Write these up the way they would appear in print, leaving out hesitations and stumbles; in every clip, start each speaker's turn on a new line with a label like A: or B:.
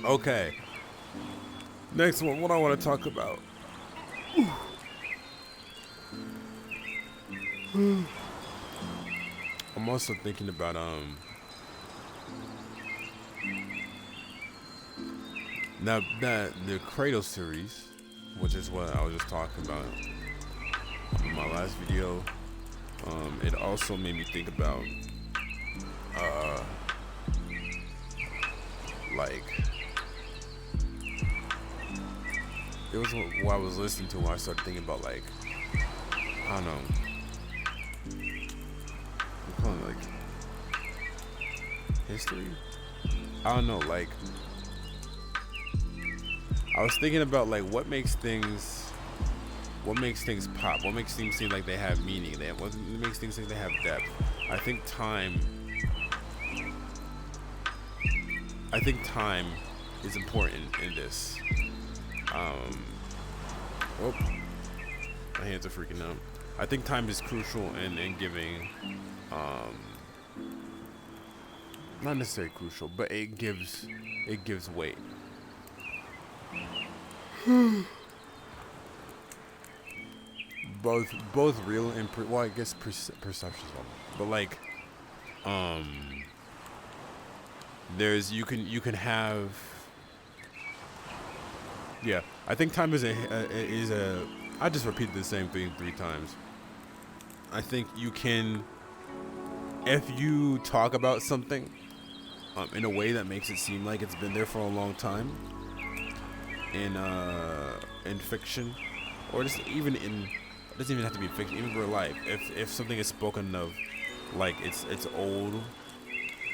A: Okay. Next one, what I want to talk about. I'm also thinking about now that the Cradle series, which is what I was just talking about in my last video. It also made me think about uh like it was what I was listening to when I started thinking about like I don't know, we call it like history. I don't know, like I was thinking about like what makes things pop, what makes things seem like they have meaning, what makes things think they have depth. I think time is important in this. Oh, my hands are freaking out. I think time is crucial in giving, not necessarily crucial, but it gives weight. both real and well, I guess perception, but like, there's you can have. Yeah, I think time is a. I just repeated the same thing 3 times. I think you can, if you talk about something, in a way that makes it seem like it's been there for a long time, in fiction, or just even in, it doesn't even have to be fiction, even real life. If something is spoken of, like it's old,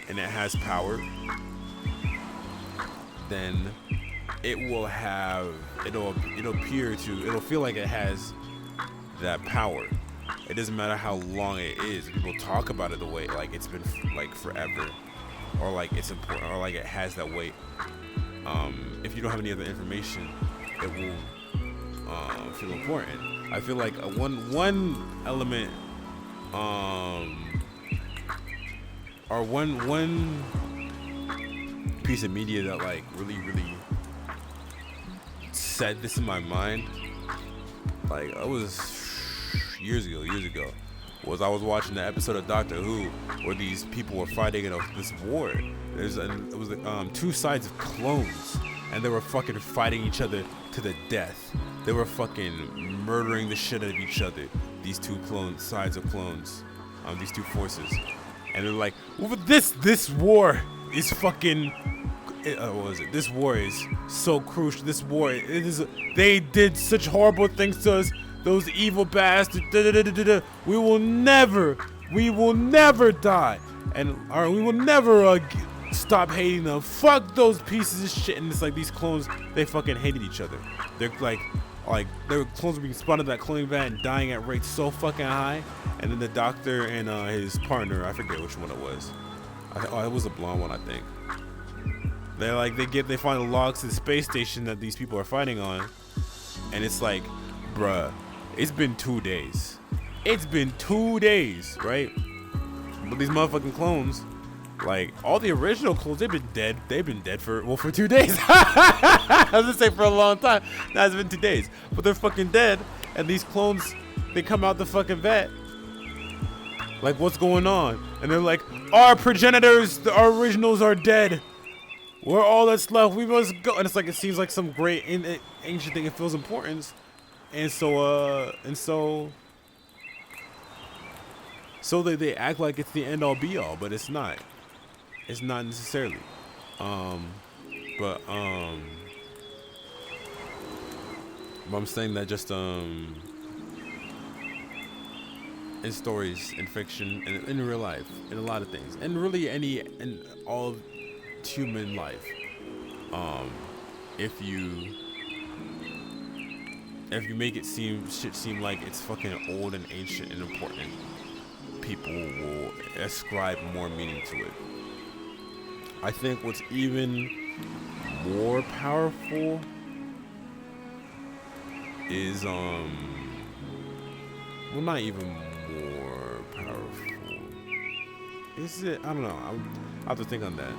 A: and it has power, then it'll feel like it has that power. It doesn't matter how long it is. People talk about it the way like it's been like forever, or like it's important, or like it has that weight. If you don't have any other information, it will feel important. I feel like one element, or one piece of media that like really set this in my mind, like it was years ago, was I was watching the episode of Doctor Who where these people were fighting in this war. It was 2 sides of clones, and they were fucking fighting each other to the death. They were fucking murdering the shit out of each other. These 2 sides of clones, these 2 forces, and they're like, well, this war is fucking. What was it? This war is so crucial. This war, they did such horrible things to us. Those evil bastards. We will never die, and we will never stop hating them. Fuck those pieces of shit. And it's like these clones, they fucking hated each other. They're like their clones were being spawned in that cloning vat and dying at rates so fucking high. And then the doctor and his partner, I forget which one it was. It was a blonde one, I think. They find the logs to the space station that these people are fighting on, and it's like, bruh, it's been 2 days. It's been 2 days, right? But these motherfucking clones, like all the original clones, they've been dead. They've been dead for 2 days. I was gonna say for a long time. Now it's been 2 days, but they're fucking dead. And these clones, they come out the fucking vet. Like, what's going on? And they're like, our progenitors, our originals are dead. We're all that's left. We must go. And it's like, it seems like some great ancient thing. It feels important. And so they act like it's the end all be all, but it's not. It's not necessarily. But I'm saying that just in stories, in fiction, and in real life, in a lot of things, and really in all of human life, if you make it seem like it's fucking old and ancient and important, people will ascribe more meaning to it. I think what's even more powerful is well, not even more powerful. Is it? I don't know. I'll have to think on that.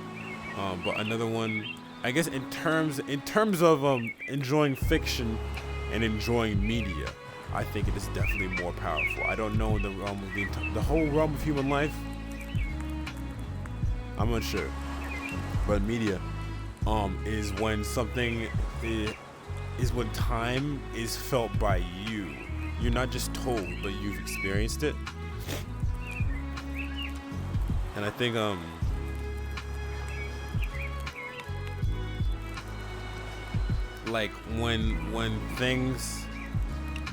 A: But another one I guess in terms of enjoying fiction and enjoying media, I think it is definitely more powerful. I don't know in the realm of the whole realm of human life. I'm unsure, but media is when something is when time is felt by you. You're not just told, but you've experienced it. And I think like when things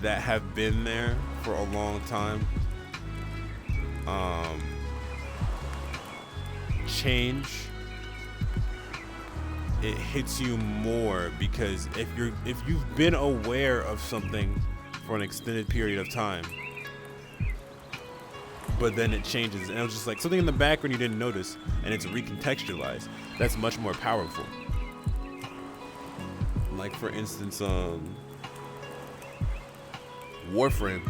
A: that have been there for a long time change, it hits you more, because if you've been aware of something for an extended period of time, but then it changes and it was just like something in the background you didn't notice and it's recontextualized, that's much more powerful. Like for instance, Warframe,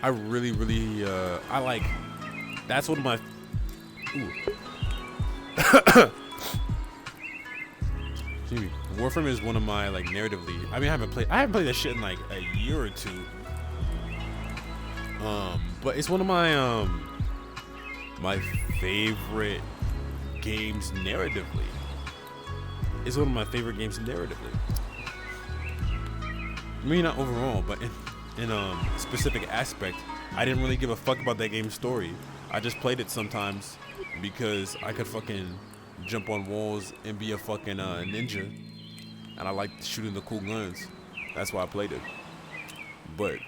A: I really I like, that's one of my excuse me. Warframe is one of my like narratively, I mean I haven't played that shit in like a year or two. But it's one of my my favorite games narratively. It's one of my favorite games narratively. Maybe not overall, but in specific aspect, I didn't really give a fuck about that game's story. I just played it sometimes because I could fucking jump on walls and be a fucking ninja, and I liked shooting the cool guns. That's why I played it. But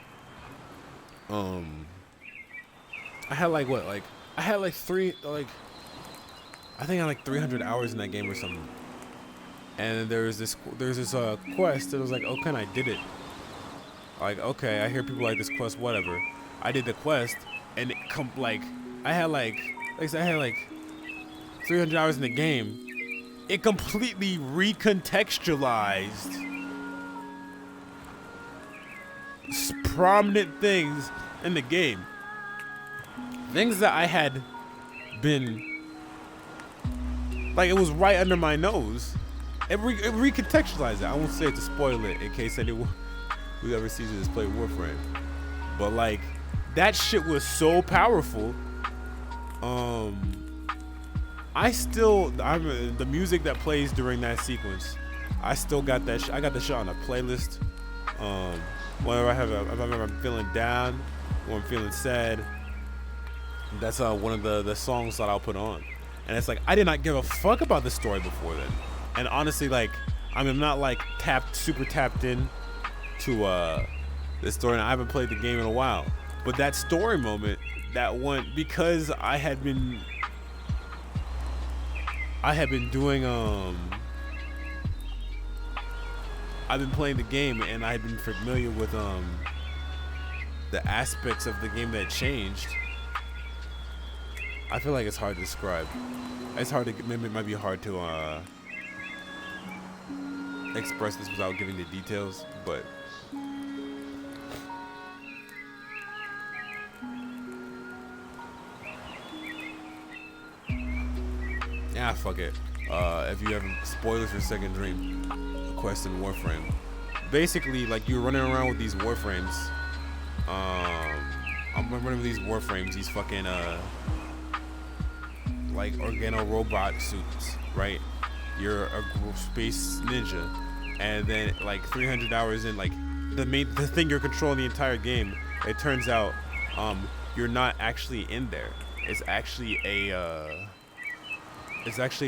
A: I had like what, like I had like I think I had like 300 hours in that game or something. And there's this quest that was like, okay, and I did it. Like, okay, I hear people like this quest, whatever. I did the quest, and I had like I said, I had like 300 hours in the game. It completely recontextualized prominent things in the game. Things that I had been, like, it was right under my nose. It recontextualized it. I won't say it to spoil it in case anyone who ever sees this play Warframe. But like, that shit was so powerful. I'm the music that plays during that sequence, I still got that I got the shit on a playlist. Whenever I'm feeling down or I'm feeling sad, that's one of the songs that I'll put on. And it's like, I did not give a fuck about the story before then. And honestly, like, I'm not like super tapped in to this story, and I haven't played the game in a while. But that story moment, that one, because I had been doing I've been playing the game, and I had been familiar with the aspects of the game that changed. I feel like it's hard to describe. It's hard to, maybe it might be hard to express this without giving the details, but yeah, fuck it. If you ever, spoilers for Second Dream, a quest in Warframe. Basically, like, you're running around with these Warframes. I'm running with these Warframes, these fucking like organo robot suits, right? You're a space ninja, and then like 300 hours in, like the thing you're controlling the entire game, it turns out you're not actually in there. It's actually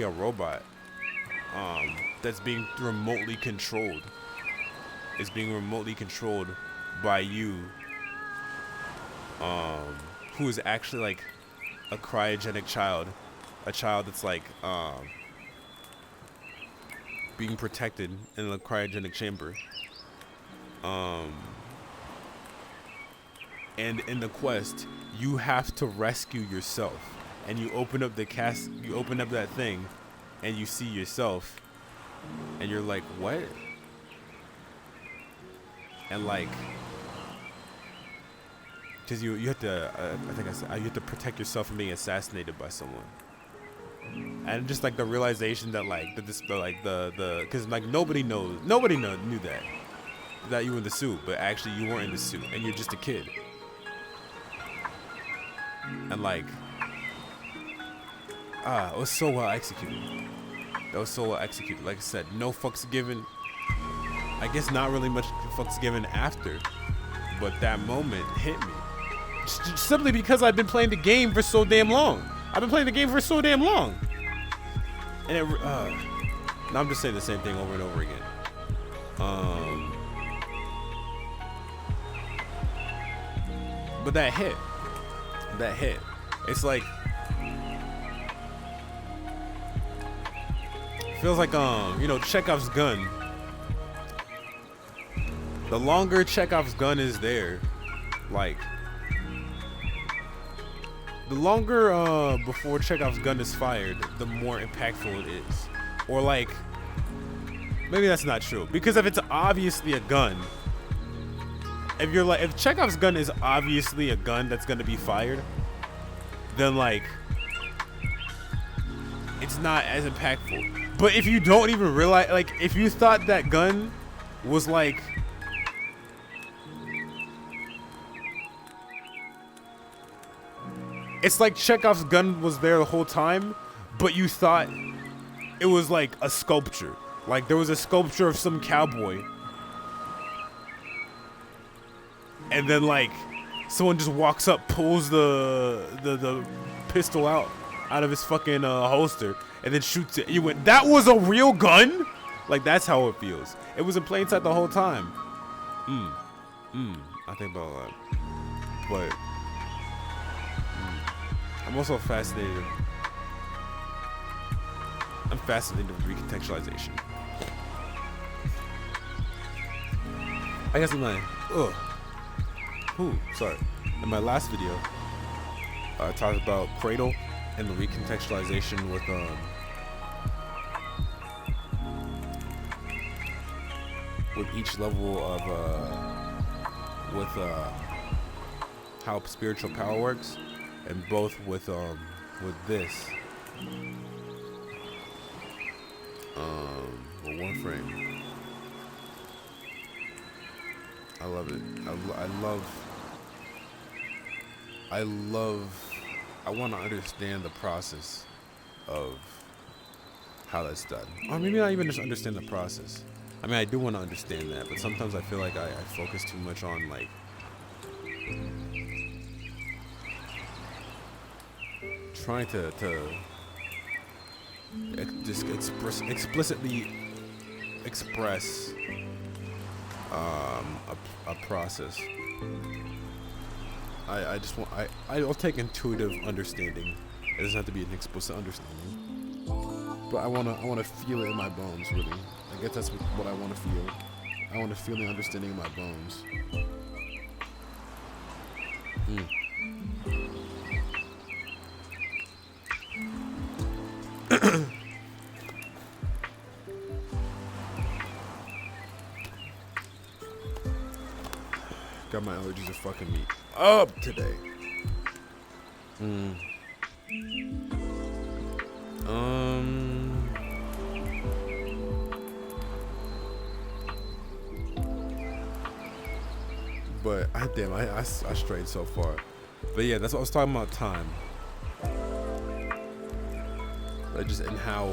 A: a robot that's being remotely controlled. It's being remotely controlled by you, who is actually like a cryogenic child, a child that's like being protected in a cryogenic chamber. And in the quest, you have to rescue yourself. And you open up you open up that thing, and you see yourself, and you're like, what? And like, because you have to, I think I said, you have to protect yourself from being assassinated by someone. And just like the realization that like because like nobody knew that you were in the suit, but actually you weren't in the suit and you're just a kid. And like, it was so well executed. That was so well executed. Like I said, no fucks given. I guess not really much fucks given after, but that moment hit me. Simply because I've been playing the game for so damn long. And it, now I'm just saying the same thing over and over again. But that hit. It's like, feels like Chekhov's gun. The longer Chekhov's gun is there, like the longer before Chekhov's gun is fired, the more impactful it is. Or like, maybe that's not true, because if it's obviously a gun, if Chekhov's gun is obviously a gun that's gonna be fired, then like it's not as impactful. But if you don't even realize, like if you thought that gun was like it's like Chekhov's gun was there the whole time, but you thought it was like a sculpture. Like there was a sculpture of some cowboy. And then like someone just walks up, pulls the pistol out of his fucking holster, and then shoots it. You went, that was a real gun? Like that's how it feels. It was in plain sight the whole time. I think about that. But I'm also fascinated. I'm fascinated with recontextualization. I guess in my last video, I talked about Cradle and the recontextualization with each level of how spiritual power works. And both with this one frame. I love it. I want to understand the process of how that's done, or maybe not even just understand the process. I mean, I do want to understand that, but sometimes I feel like I focus too much on like trying to just explicitly express a process. I'll take intuitive understanding. It doesn't have to be an explicit understanding, but I wanna feel it in my bones. Really, I guess that's what I want to feel. I want to feel the understanding in my bones. God, my allergies are fucking me up today. But I strayed so far. But yeah, that's what I was talking about, time. But just and how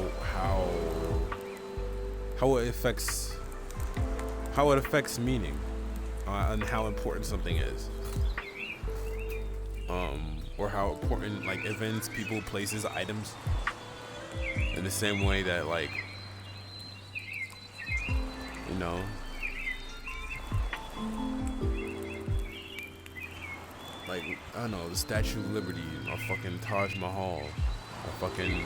A: it affects meaning, and how important something is, or how important like events, people, places, items. In the same way that like, like I don't know, the Statue of Liberty, or fucking Taj Mahal, or fucking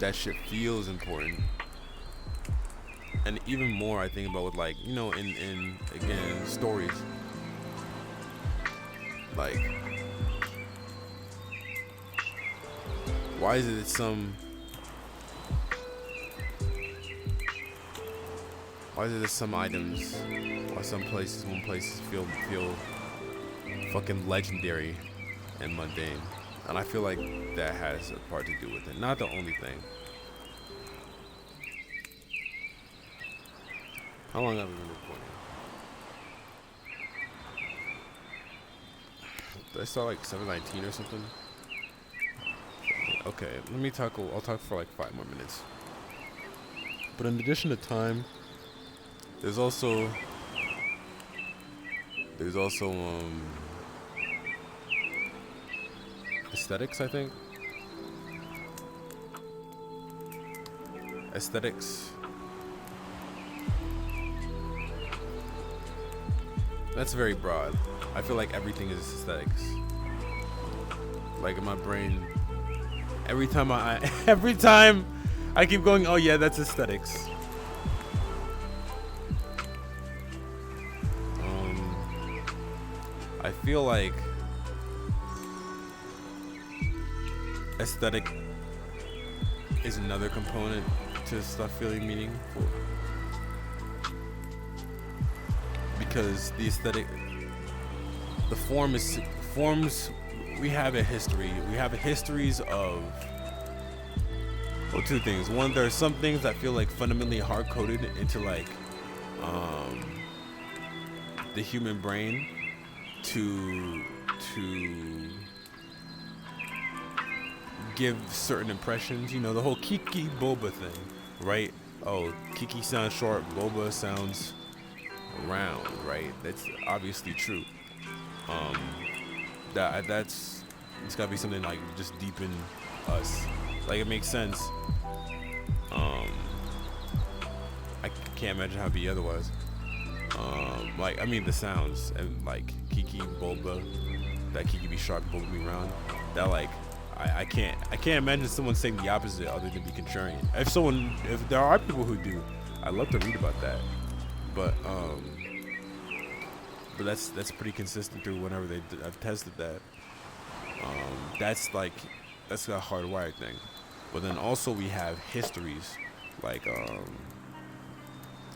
A: that shit feels important. And even more I think about with like, in again, stories. Like, why is it that some items or some places feel fucking legendary, and mundane. And I feel like that has a part to do with it. Not the only thing. How long have we been recording? Did I start like 7:19 or something? Okay, let me talk. I'll talk for like 5 more minutes. But in addition to time, there's also aesthetics, I think. Aesthetics. That's very broad. I feel like everything is aesthetics. Like in my brain, every time I keep going, oh yeah, that's aesthetics. I feel like aesthetic is another component to stuff feeling meaningful. Because the aesthetic, the forms, we have a history. We have histories of, well, two things. One, there are some things that feel like fundamentally hard-coded into like the human brain to give certain impressions. You know, the whole Kiki Boba thing, right? Oh, Kiki sounds short, Boba sounds round, right? That's obviously true. That's it's gotta be something like just deep in us. Like it makes sense. I can't imagine how it'd be otherwise. Like I mean the sounds and like Kiki Boba, that Kiki be sharp, Boba be round. That like I can't imagine someone saying the opposite other than be contrarian. If there are people who do, I'd love to read about that. But that's pretty consistent through whenever I've tested that. That's a hardwired thing. But then also we have histories like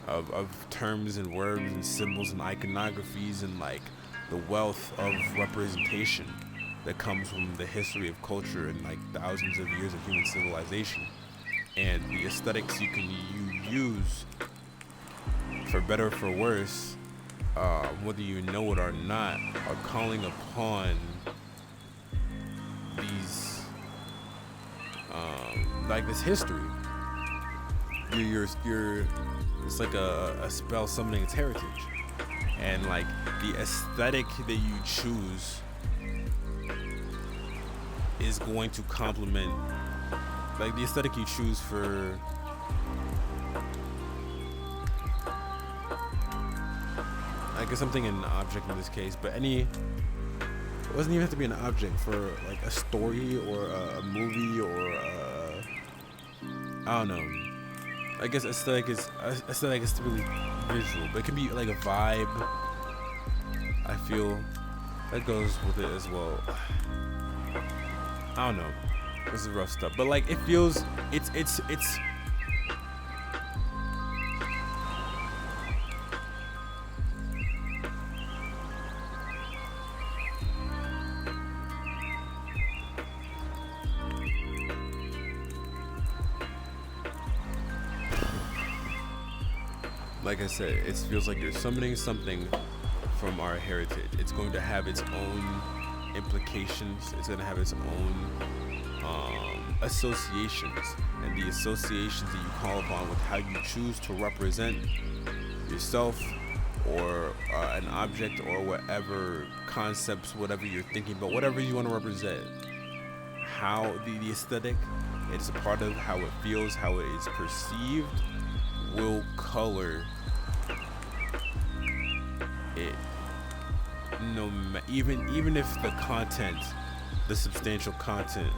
A: of terms and words and symbols and iconographies and like the wealth of representation that comes from the history of culture and like thousands of years of human civilization. And the aesthetics you use, for better or for worse, whether you know it or not, are calling upon these, like this history. It's like a spell summoning its heritage, and like the aesthetic that you choose is going to complement, like the aesthetic you choose for. I guess I'm thinking an object in this case, but it doesn't even have to be an object for like a story or a movie or I don't know. I guess aesthetic is really visual, but it can be like a vibe. I feel that goes with it as well. I don't know. This is rough stuff, but like it feels it's. Like I said, it feels like you're summoning something from our heritage. It's going to have its own implications. It's going to have its own associations. And the associations that you call upon with how you choose to represent yourself or an object or whatever concepts, whatever you're thinking about, whatever you want to represent. How the aesthetic, it's a part of how it feels, how it is perceived, will color it. Even if the content, the substantial content,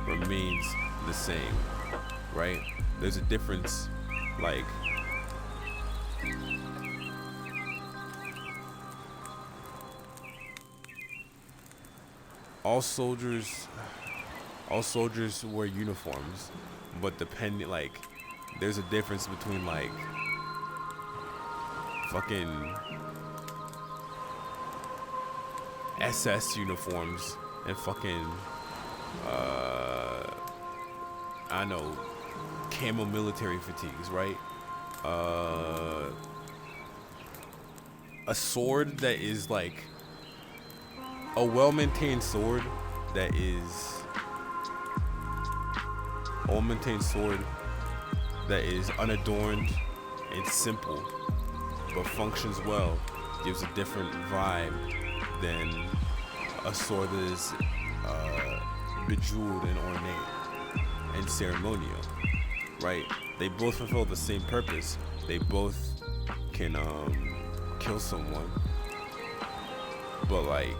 A: remains the same, right? There's a difference. Like all soldiers wear uniforms, but depending, like, there's a difference between like fucking SS uniforms and fucking I know, camo military fatigues, right? A sword that is like a well-maintained sword that is unadorned and simple but functions well, gives a different vibe than a sword that is bejeweled and ornate and ceremonial, right? They both fulfill the same purpose. They both can kill someone, but like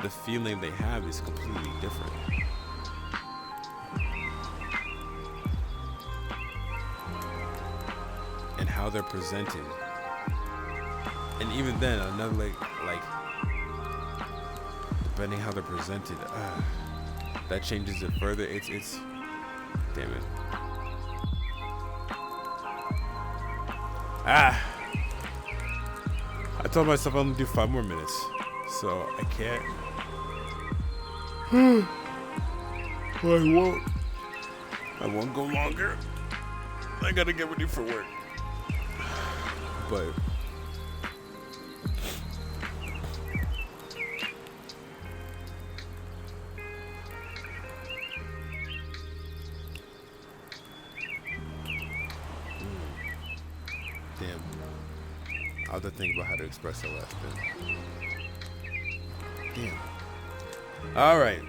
A: the feeling they have is completely different. And how they're presented. And even then, another like depending how they're presented, that changes it further. It's damn it. I told myself I'm gonna do 5 more minutes, so I can't. I won't go longer. I gotta get ready for work. But damn, I'll have to think about how to express that last bit. Damn. All right.